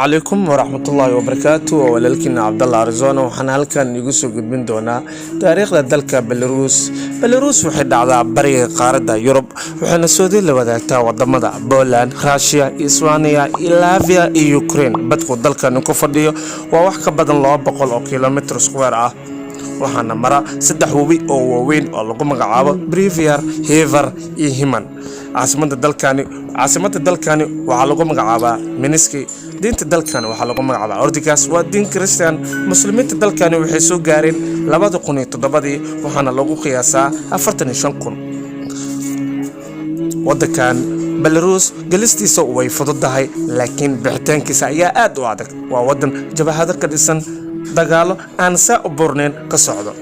عليكم ورحمة الله وبركاته ولكن عبد الله أريزونا وحنا هلكن يقصو قدمين دونا تاريخ دالكا بيلاروس وحي دعدا بريغ قاردة يوروب وحنا سودي اللي وداكتا ودامدا بولان راشيا إسوانيا إلافيا يوكرين بدكو دالكا نكو فرديو وواحكا بدن لو بقول أو كيلومتر سكوير waxaana mara saddex webi oo waaweyn oo lagu magacaabo Brevier, Hever iyo Himan. caasimada dalkani waxaa lagu magacaabaa Minsk. diinta dalkani waxaa lagu magacaabaa Orthodox, waa diin Christian. muslimiinta dalkani waxay soo gaareen 2007 waxaana lagu qiyaasaa 45,000. wadankan Belarus galistiisa way fududahay laakiin bixitaankiisa ayaa aad u adag. waa wadan jabhado ka dhisan dagaalo aan saa u burneyn ka socdo.